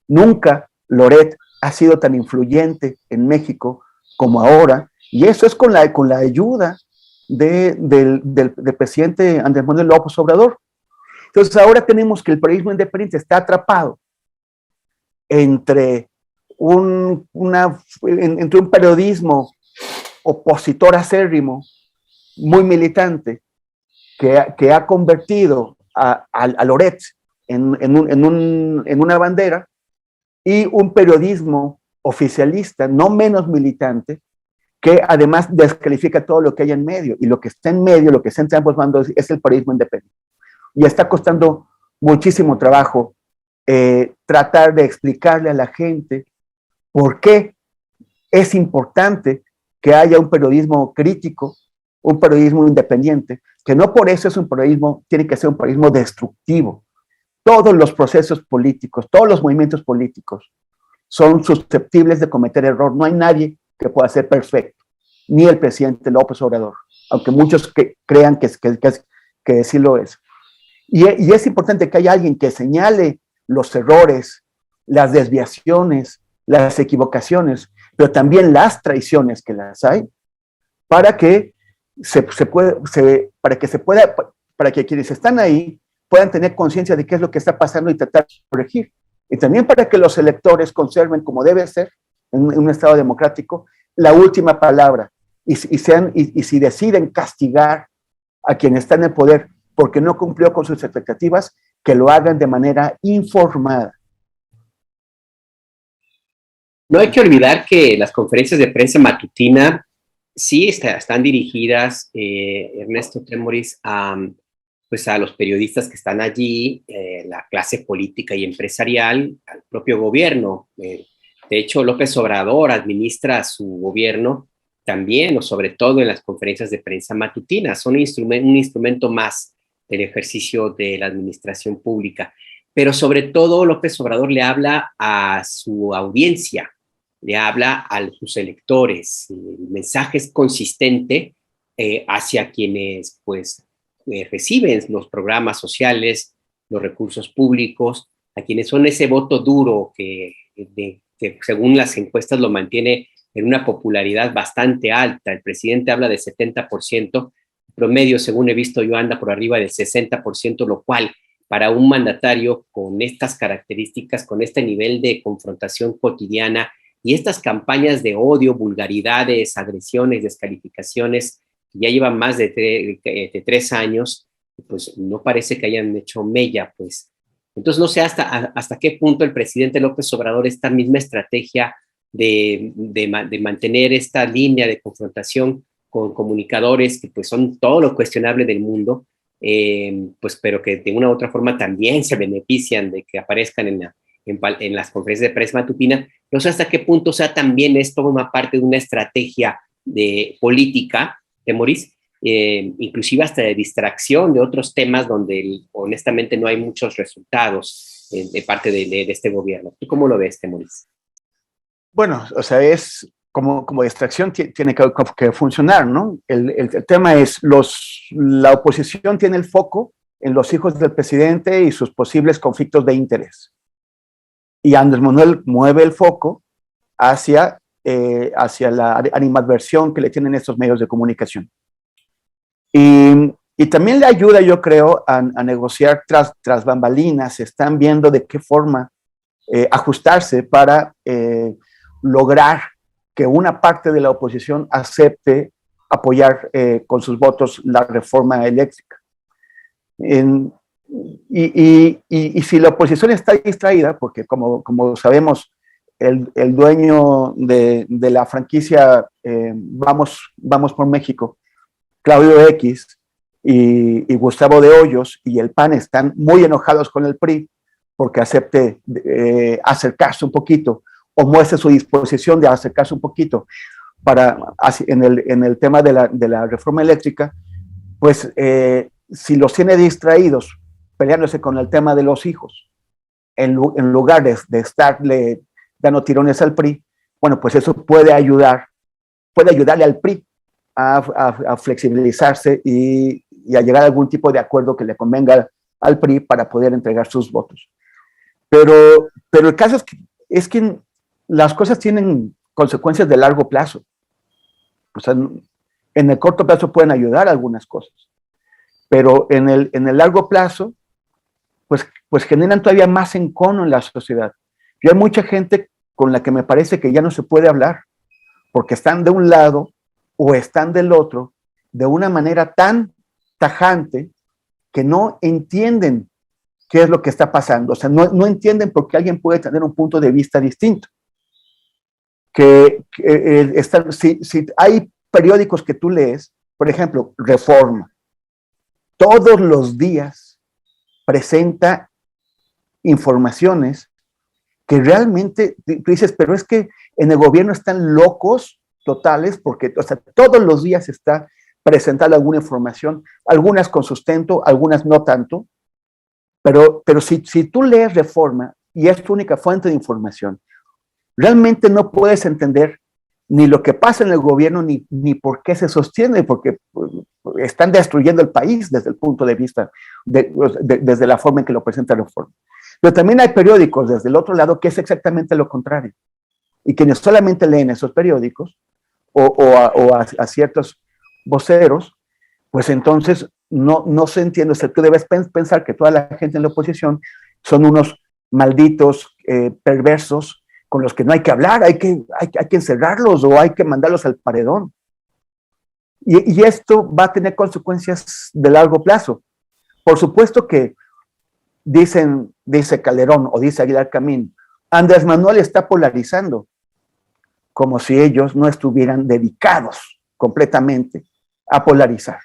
Nunca Loret ha sido tan influyente en México como ahora, y eso es con la ayuda del presidente Andrés Manuel López Obrador. Entonces ahora tenemos que el periodismo independiente está atrapado entre un periodismo opositor acérrimo, muy militante, que ha convertido a Loret en una bandera, y un periodismo oficialista, no menos militante, que además descalifica todo lo que hay en medio, y lo que está en medio, lo que está entre ambos bandos, es el periodismo independiente. Y está costando muchísimo trabajo tratar de explicarle a la gente por qué es importante que haya un periodismo crítico, un periodismo independiente, que no por eso es un periodismo, tiene que ser un periodismo destructivo. Todos los procesos políticos, todos los movimientos políticos son susceptibles de cometer error. No hay nadie que pueda ser perfecto, ni el presidente López Obrador, aunque muchos crean que sí lo es. Y es importante que haya alguien que señale los errores, las desviaciones, las equivocaciones, pero también las traiciones que las hay, para que para que quienes están ahí puedan tener conciencia de qué es lo que está pasando y tratar de corregir. Y también para que los electores conserven, como debe ser en un Estado democrático, la última palabra. Y si deciden castigar a quien está en el poder porque no cumplió con sus expectativas, que lo hagan de manera informada. No hay que olvidar que las conferencias de prensa matutina sí están dirigidas, Ernesto Temoris, pues a los periodistas que están allí, la clase política y empresarial, al propio gobierno. De hecho, López Obrador administra su gobierno también, o sobre todo en las conferencias de prensa matutinas. Son un instrumento más del ejercicio de la administración pública. Pero sobre todo, López Obrador le habla a su audiencia, le habla a sus electores. El mensaje es consistente hacia quienes, pues, reciben los programas sociales, los recursos públicos, a quienes son ese voto duro que según las encuestas lo mantiene en una popularidad bastante alta. El presidente habla de 70%, promedio, según he visto yo, anda por arriba del 60%, lo cual para un mandatario con estas características, con este nivel de confrontación cotidiana y estas campañas de odio, vulgaridades, agresiones, descalificaciones, que ya llevan más de 3 años, pues no parece que hayan hecho mella, pues. Entonces no sé hasta qué punto el presidente López Obrador, esta misma estrategia de mantener esta línea de confrontación con comunicadores que pues son todo lo cuestionable del mundo, pues pero que de una u otra forma también se benefician de que aparezcan en las conferencias de prensa matutina. No sé hasta qué punto, o sea, también esto forma parte de una estrategia de política, Temoris, inclusive hasta de distracción de otros temas donde honestamente no hay muchos resultados de parte de este gobierno. ¿Tú cómo lo ves, Temoris? Bueno, o sea, es como distracción tiene que funcionar, ¿no? El tema es, la oposición tiene el foco en los hijos del presidente y sus posibles conflictos de interés. Y Andrés Manuel mueve el foco hacia la animadversión que le tienen estos medios de comunicación. Y también le ayuda, yo creo, a negociar tras bambalinas. Se están viendo de qué forma ajustarse para lograr que una parte de la oposición acepte apoyar con sus votos la reforma eléctrica. Y si la oposición está distraída, porque como sabemos, el dueño de la franquicia Vamos por México, Claudio X y Gustavo de Hoyos y el PAN están muy enojados con el PRI, porque acepte acercarse un poquito o muestre su disposición de acercarse un poquito en el tema de la reforma eléctrica, pues si los tiene distraídos peleándose con el tema de los hijos, en lugar de estarle dando tirones al PRI, bueno, pues eso puede ayudarle al PRI a flexibilizarse y a llegar a algún tipo de acuerdo que le convenga al PRI para poder entregar sus votos. Pero el caso es que las cosas tienen consecuencias de largo plazo. O sea, en el corto plazo pueden ayudar algunas cosas, pero en el largo plazo, pues generan todavía más encono en la sociedad. Y hay mucha gente con la que me parece que ya no se puede hablar, porque están de un lado o están del otro, de una manera tan tajante que no entienden qué es lo que está pasando. O sea, no entienden por qué alguien puede tener un punto de vista distinto. Si hay periódicos que tú lees, por ejemplo, Reforma, todos los días presenta informaciones que realmente tú dices, pero es que en el gobierno están locos totales, porque, o sea, todos los días está presentando alguna información, algunas con sustento, algunas no tanto, pero si tú lees Reforma y es tu única fuente de información, realmente no puedes entender ni lo que pasa en el gobierno, ni por qué se sostiene, porque están destruyendo el país desde el punto de vista, desde la forma en que lo presenta Reforma. Pero también hay periódicos desde el otro lado que es exactamente lo contrario. Y quienes solamente leen esos periódicos o a ciertos voceros, pues entonces no se entiende. O sea, tú debes pensar que toda la gente en la oposición son unos malditos perversos con los que no hay que hablar, hay que encerrarlos o hay que mandarlos al paredón. Y esto va a tener consecuencias de largo plazo. Por supuesto que dice Calderón o dice Aguilar Camín, Andrés Manuel está polarizando, como si ellos no estuvieran dedicados completamente a polarizar.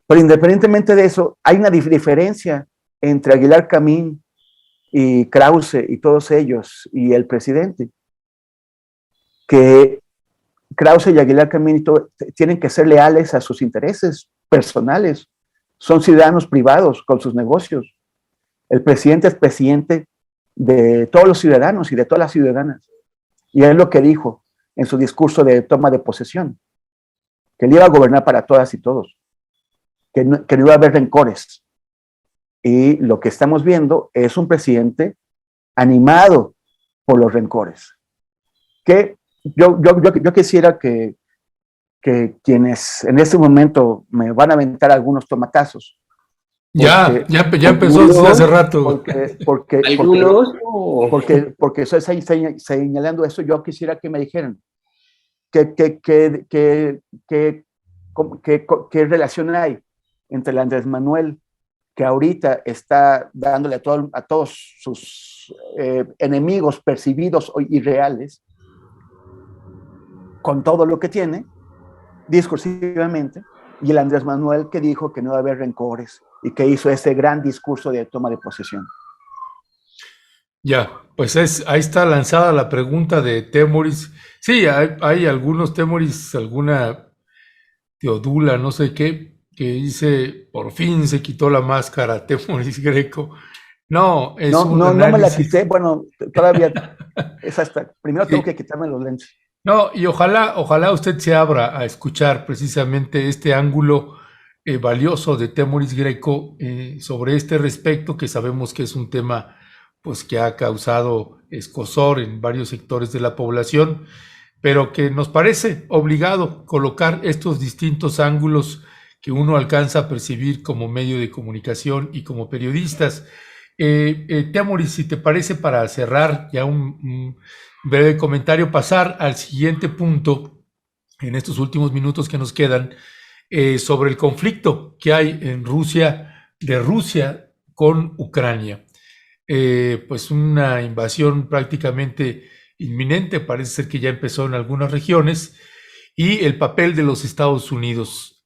Pero independientemente de eso, hay una diferencia entre Aguilar Camín y Krause y todos ellos y el presidente, que Krause y Aguilar Camín tienen que ser leales a sus intereses personales, son ciudadanos privados con sus negocios. El presidente es presidente de todos los ciudadanos y de todas las ciudadanas. Y es lo que dijo en su discurso de toma de posesión, que él iba a gobernar para todas y todos, que no iba a haber rencores. Y lo que estamos viendo es un presidente animado por los rencores. Que yo quisiera que quienes en este momento me van a aventar algunos tomatazos. Ya empezó desde hace rato. Porque estoy señalando eso, yo quisiera que me dijeran qué relación hay entre el Andrés Manuel, que ahorita está dándole a todos sus enemigos percibidos y reales, con todo lo que tiene, discursivamente, y el Andrés Manuel que dijo que no va a haber rencores y que hizo ese gran discurso de toma de posesión. Ya, pues ahí está lanzada la pregunta de Temoris. Sí, hay algunos Temoris, alguna Teodula, no sé qué, que dice, por fin se quitó la máscara Temoris Greco. No, es un análisis. No me la quité, bueno, todavía es hasta, primero tengo que quitarme los lentes. No, y ojalá usted se abra a escuchar precisamente este ángulo valioso de Temoris Greco sobre este respecto, que sabemos que es un tema pues que ha causado escozor en varios sectores de la población, pero que nos parece obligado colocar estos distintos ángulos que uno alcanza a percibir como medio de comunicación y como periodistas. Temoris, si te parece, para cerrar ya un breve comentario, pasar al siguiente punto en estos últimos minutos que nos quedan, sobre el conflicto que hay en Rusia, de Rusia con Ucrania. Pues una invasión prácticamente inminente, parece ser que ya empezó en algunas regiones, y el papel de los Estados Unidos.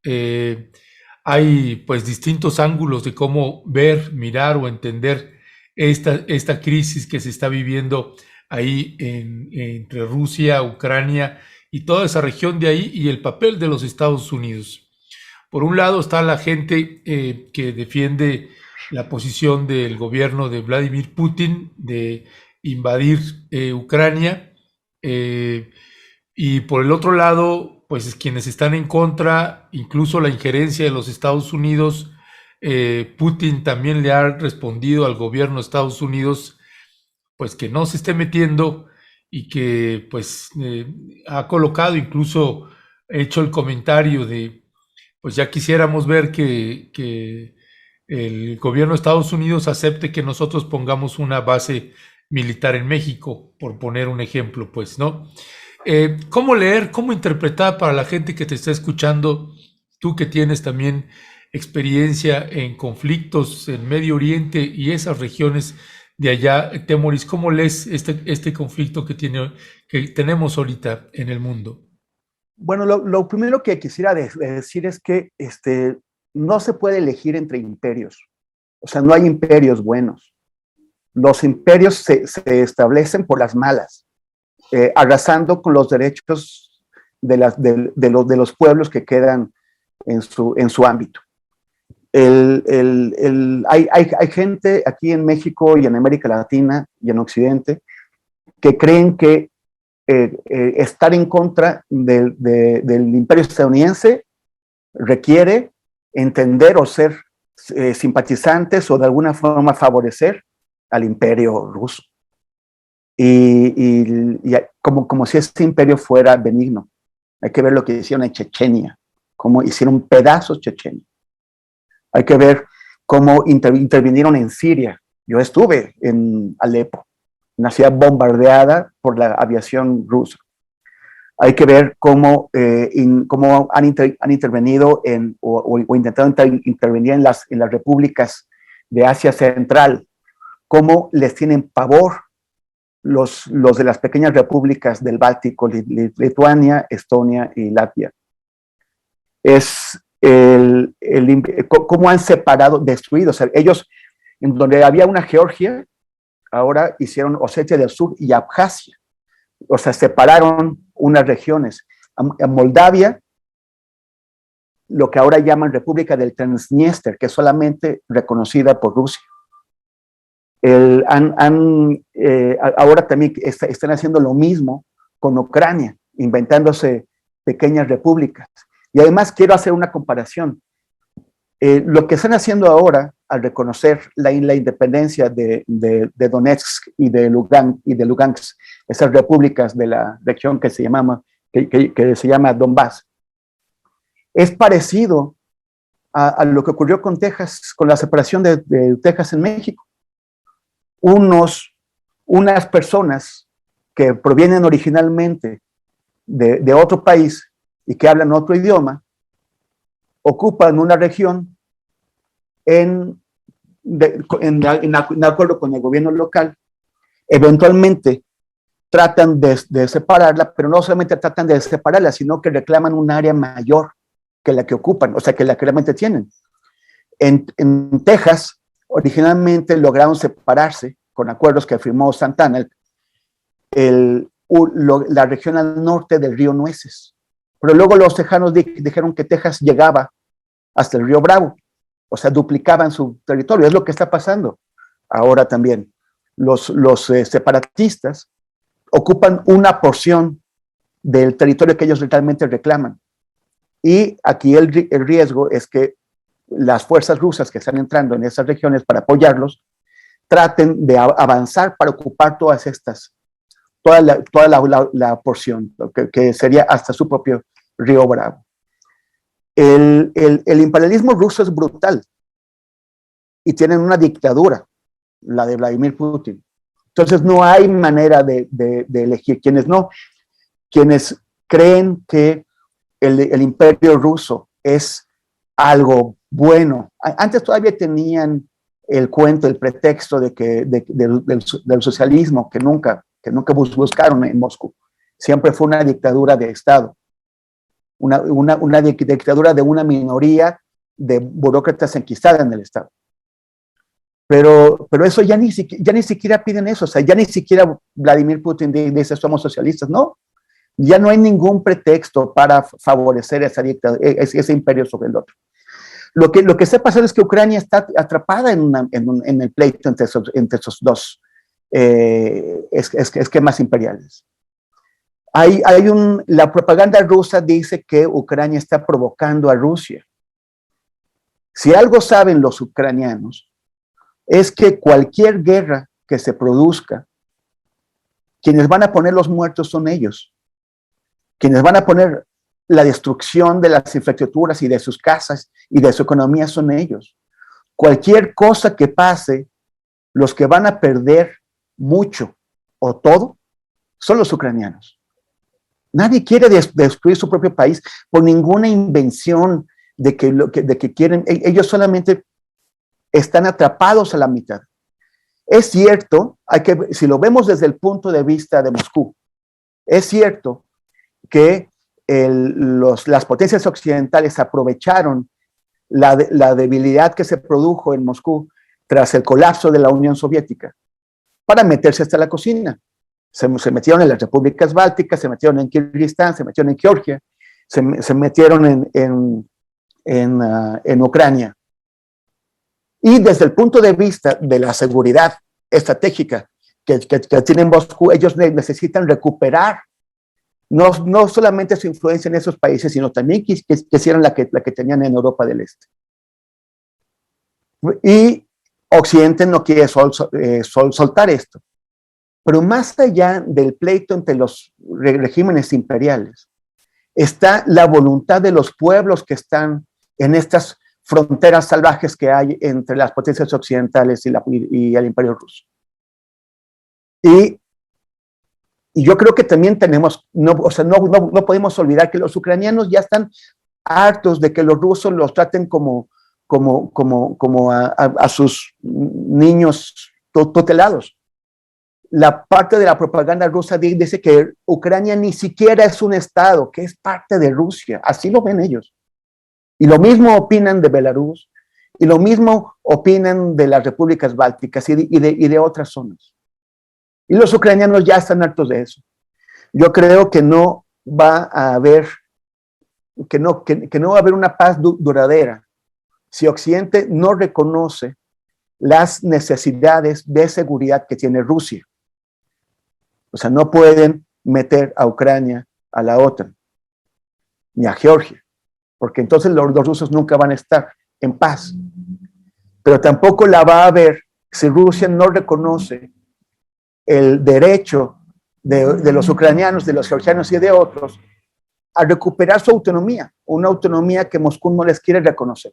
Hay pues distintos ángulos de cómo ver, mirar o entender esta crisis que se está viviendo ahí entre Rusia, Ucrania y toda esa región de ahí, y el papel de los Estados Unidos. Por un lado está la gente que defiende la posición del gobierno de Vladimir Putin de invadir Ucrania, y por el otro lado, pues quienes están en contra, incluso la injerencia de los Estados Unidos. Putin también le ha respondido al gobierno de Estados Unidos pues que no se esté metiendo, y que pues ha colocado, incluso hecho el comentario de pues ya quisiéramos ver que el gobierno de Estados Unidos acepte que nosotros pongamos una base militar en México, por poner un ejemplo, pues, ¿no? ¿Cómo leer, cómo interpretar para la gente que te está escuchando, tú que tienes también experiencia en conflictos en Medio Oriente y esas regiones de allá, Temoris, cómo lees este conflicto que tenemos ahorita en el mundo? Bueno, lo primero que quisiera decir es que no se puede elegir entre imperios. O sea, no hay imperios buenos. Los imperios se establecen por las malas, arrasando con los derechos de los pueblos que quedan en su ámbito. Hay gente aquí en México y en América Latina y en Occidente que creen que estar en contra del imperio estadounidense requiere entender o ser simpatizantes o de alguna forma favorecer al imperio ruso. Y como si este imperio fuera benigno. Hay que ver lo que hicieron en Chechenia, cómo hicieron pedazos Chechenia. Hay que ver cómo intervinieron en Siria. Yo estuve en Alepo, una ciudad bombardeada por la aviación rusa. Hay que ver cómo han intervenido o intentado intervenir en las repúblicas de Asia Central, cómo les tienen pavor los de las pequeñas repúblicas del Báltico, Lituania, Estonia y Latvia. Cómo han separado, destruido. O sea, ellos, en donde había una Georgia, ahora hicieron Osetia del Sur y Abjasia. O sea, separaron unas regiones. En Moldavia, lo que ahora llaman República del Transnistria, que es solamente reconocida por Rusia. Ahora también están haciendo lo mismo con Ucrania, inventándose pequeñas repúblicas. Y además quiero hacer una comparación. Lo que están haciendo ahora al reconocer la independencia de Donetsk y de Lugansk, esas repúblicas de la región que se llama Donbass, es parecido a lo que ocurrió con Texas, con la separación de Texas en México. Unas personas que provienen originalmente de otro país y que hablan otro idioma, ocupan una región en acuerdo con el gobierno local, eventualmente tratan de separarla, pero no solamente tratan de separarla, sino que reclaman un área mayor que la que ocupan, o sea, que la que realmente tienen. En Texas, originalmente lograron separarse con acuerdos que firmó Santana, la región al norte del río Nueces. Pero luego los tejanos dijeron que Texas llegaba hasta el río Bravo, o sea, duplicaban su territorio. Es lo que está pasando ahora también. Los separatistas ocupan una porción del territorio que ellos realmente reclaman. Y aquí el riesgo es que las fuerzas rusas que están entrando en esas regiones para apoyarlos traten de avanzar para ocupar todas estas, toda la porción, que sería hasta su propio río Bravo. El imperialismo ruso es brutal y tienen una dictadura, la de Vladimir Putin. Entonces no hay manera de elegir. Quienes creen que el imperio ruso es algo bueno. Antes todavía tenían el cuento, el pretexto del socialismo que nunca buscaron en Moscú. Siempre fue una dictadura de Estado, una dictadura de una minoría de burócratas enquistadas en el Estado. Pero eso ya ni siquiera piden eso, o sea, ya ni siquiera Vladimir Putin dice somos socialistas, no. Ya no hay ningún pretexto para favorecer ese imperio sobre el otro. Lo que está pasando es que Ucrania está atrapada en el pleito entre esos dos esquemas imperiales. La propaganda rusa dice que Ucrania está provocando a Rusia. Si algo saben los ucranianos, es que cualquier guerra que se produzca, quienes van a poner los muertos son ellos. Quienes van a poner la destrucción de las infraestructuras y de sus casas y de su economía son ellos. Cualquier cosa que pase, los que van a perder mucho o todo son los ucranianos. Nadie quiere destruir su propio país por ninguna invención de que quieren. Ellos solamente están atrapados a la mitad. Es cierto, si lo vemos desde el punto de vista de Moscú, es cierto que las potencias occidentales aprovecharon la debilidad que se produjo en Moscú tras el colapso de la Unión Soviética para meterse hasta la cocina. Se metieron en las repúblicas bálticas, se metieron en Kirguistán, se metieron en Georgia, se metieron en Ucrania. Y desde el punto de vista de la seguridad estratégica que tiene Moscú, ellos necesitan recuperar no solamente su influencia en esos países, sino también quisieran la que tenían en Europa del Este. Y Occidente no quiere soltar esto. Pero más allá del pleito entre los regímenes imperiales, está la voluntad de los pueblos que están en estas fronteras salvajes que hay entre las potencias occidentales y el imperio ruso. Y yo creo que también no podemos olvidar que los ucranianos ya están hartos de que los rusos los traten como a sus niños tutelados. La parte de la propaganda rusa dice que Ucrania ni siquiera es un estado, que es parte de Rusia. Así lo ven ellos. Y lo mismo opinan de Belarus, y lo mismo opinan de las repúblicas bálticas y de otras zonas. Y los ucranianos ya están hartos de eso. Yo creo que no va a haber una paz duradera si Occidente no reconoce las necesidades de seguridad que tiene Rusia. O sea, no pueden meter a Ucrania a la OTAN, ni a Georgia, porque entonces los rusos nunca van a estar en paz. Pero tampoco la va a haber si Rusia no reconoce el derecho de los ucranianos, de los georgianos y de otros a recuperar su autonomía, una autonomía que Moscú no les quiere reconocer.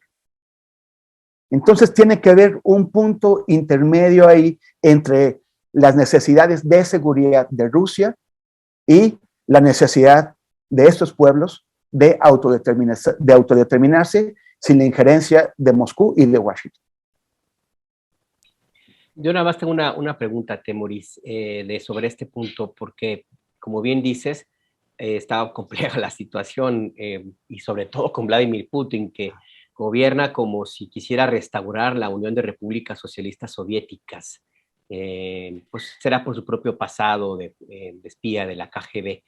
Entonces tiene que haber un punto intermedio ahí entre las necesidades de seguridad de Rusia y la necesidad de estos pueblos de autodeterminarse sin la injerencia de Moscú y de Washington. Yo nada más tengo una pregunta, Temoris, sobre este punto, porque, como bien dices, está compleja la situación, y sobre todo con Vladimir Putin, que gobierna como si quisiera restaurar la Unión de Repúblicas Socialistas Soviéticas. Pues será por su propio pasado de espía de la KGB.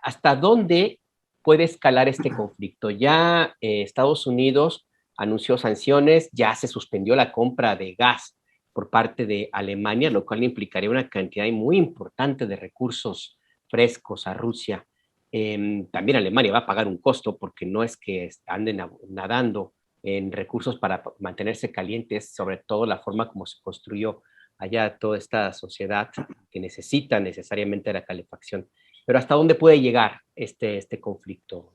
¿Hasta dónde puede escalar este conflicto? Ya Estados Unidos anunció sanciones, ya se suspendió la compra de gas por parte de Alemania, lo cual implicaría una cantidad muy importante de recursos frescos a Rusia. También Alemania va a pagar un costo porque no es que anden nadando en recursos para mantenerse calientes, sobre todo la forma como se construyó allá toda esta sociedad que necesita necesariamente la calefacción. Pero ¿hasta dónde puede llegar este conflicto,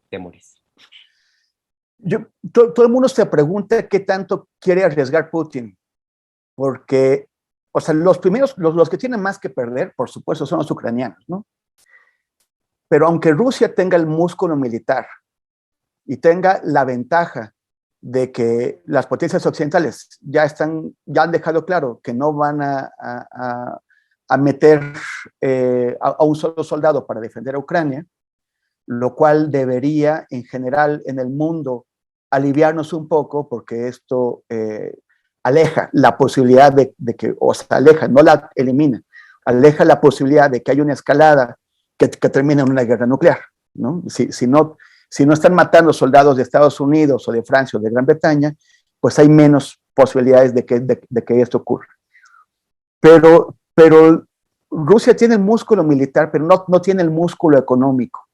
Temoris? Todo el mundo se pregunta qué tanto quiere arriesgar Putin, porque, o sea, los que tienen más que perder, por supuesto, son los ucranianos, ¿no? Pero aunque Rusia tenga el músculo militar y tenga la ventaja de que las potencias occidentales ya han dejado claro que no van a meter a un solo soldado para defender a Ucrania, lo cual debería en general en el mundo aliviarnos un poco, porque esto aleja la posibilidad de que, o sea, aleja, no la elimina, aleja la posibilidad de que haya una escalada que termine en una guerra nuclear, ¿no? Si no están matando soldados de Estados Unidos o de Francia o de Gran Bretaña, pues hay menos posibilidades de que esto ocurra. Pero Rusia tiene el músculo militar, pero no tiene el músculo económico.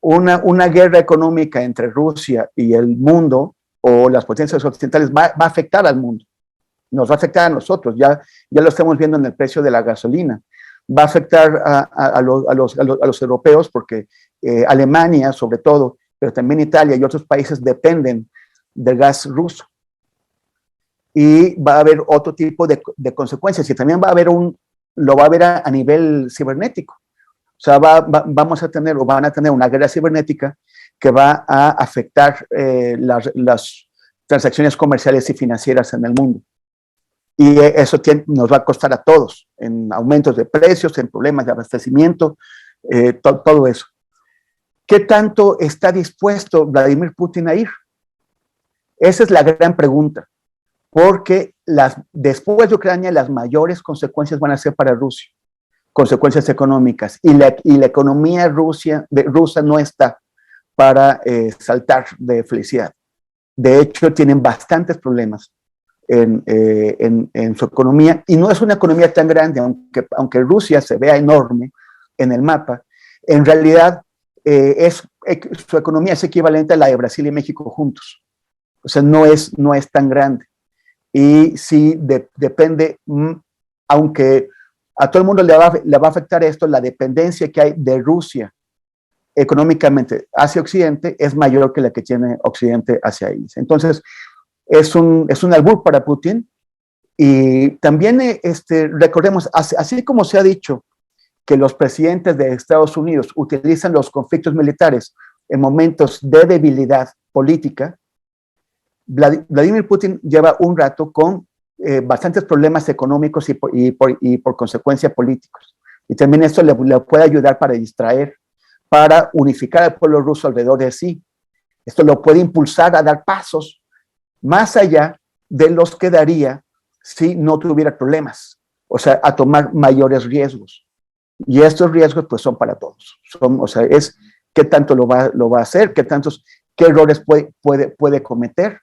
Una guerra económica entre Rusia y el mundo o las potencias occidentales va a afectar al mundo. Nos va a afectar a nosotros. Ya lo estamos viendo en el precio de la gasolina. Va a afectar a los europeos porque Alemania, sobre todo, pero también Italia y otros países dependen del gas ruso. Y va a haber otro tipo de consecuencias. Y también lo va a haber a nivel cibernético. O sea, vamos a tener o van a tener una guerra cibernética que va a afectar las transacciones comerciales y financieras en el mundo. Y eso nos va a costar a todos, en aumentos de precios, en problemas de abastecimiento, todo eso. ¿Qué tanto está dispuesto Vladimir Putin a ir? Esa es la gran pregunta, porque después de Ucrania las mayores consecuencias van a ser para Rusia, consecuencias económicas, y la economía rusa no está para saltar de felicidad. De hecho, tienen bastantes problemas en su economía, y no es una economía tan grande, aunque Rusia se vea enorme en el mapa, en realidad su economía es equivalente a la de Brasil y México juntos. O sea, no es tan grande. Y sí depende, aunque a todo el mundo le va a afectar esto, la dependencia que hay de Rusia económicamente hacia Occidente es mayor que la que tiene Occidente hacia ellos. Entonces, es un albur para Putin. Y también recordemos, así como se ha dicho que los presidentes de Estados Unidos utilizan los conflictos militares en momentos de debilidad política, Vladimir Putin lleva un rato con bastantes problemas económicos y por consecuencia políticos. Y también esto le puede ayudar para distraer, para unificar al pueblo ruso alrededor de sí. Esto lo puede impulsar a dar pasos más allá de los que daría si no tuviera problemas, o sea, a tomar mayores riesgos. Y estos riesgos pues son para todos. O sea, es qué tanto lo va a hacer, qué errores puede cometer,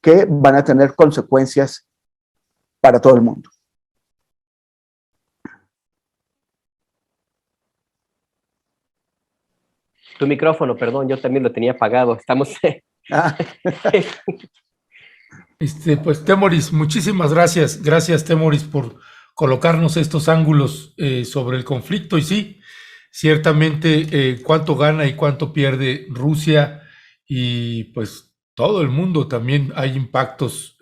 que van a tener consecuencias para todo el mundo. Tu micrófono, perdón, yo también lo tenía apagado. Estamos... Pues Temoris, muchísimas gracias. Gracias, Temoris, por colocarnos estos ángulos sobre el conflicto. Y sí, ciertamente cuánto gana y cuánto pierde Rusia y pues todo el mundo. También hay impactos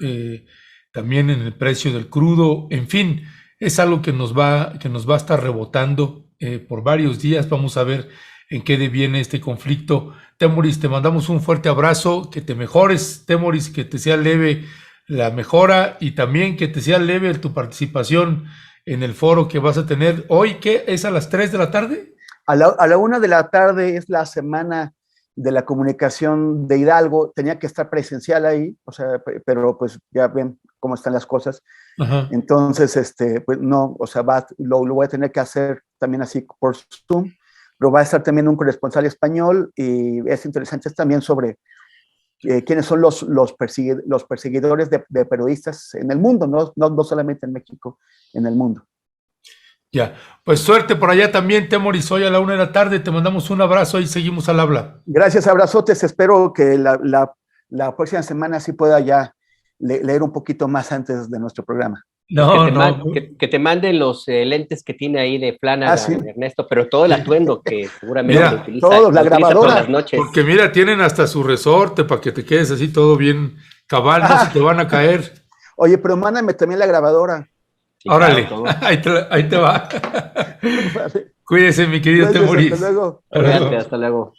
también en el precio del crudo. En fin, es algo que nos va a estar rebotando por varios días. Vamos a ver en qué deviene este conflicto. Temoris, te mandamos un fuerte abrazo, que te mejores, Temoris, que te sea leve la mejora y también que te sea leve tu participación en el foro que vas a tener hoy, ¿qué? ¿Es a las 3 de la tarde? A la 1 de la tarde es la semana de la comunicación de Hidalgo. Tenía que estar presencial ahí, o sea, pero pues ya ven cómo están las cosas. Ajá. Entonces, pues no, o sea, lo voy a tener que hacer también así por Zoom. Pero va a estar también un corresponsal español y es interesante también sobre quiénes son los perseguidores de periodistas en el mundo, no solamente en México, en el mundo. Ya, pues suerte por allá también, Temoris, hoy a la 1 de la tarde, te mandamos un abrazo y seguimos al habla. Gracias, abrazotes, espero que la próxima semana sí pueda ya leer un poquito más antes de nuestro programa. Que te manden los lentes que tiene ahí de plana, ¿sí? Ernesto, pero todo el atuendo que seguramente mira, utiliza, todo, la grabadora. Todas las noches. Porque mira, tienen hasta su resorte para que te quedes así todo bien cabal, no se te van a caer. Oye, pero mándame también la grabadora. Sí, órale, claro, ahí te va. Cuídese, mi querido Temoris. Hasta luego. Hasta luego.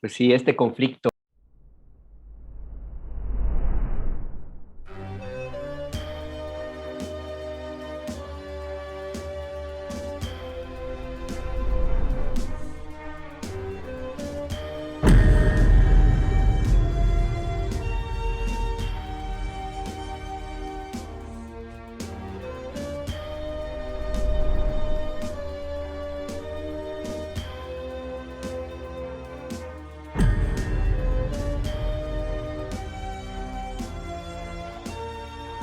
Pues sí, este conflicto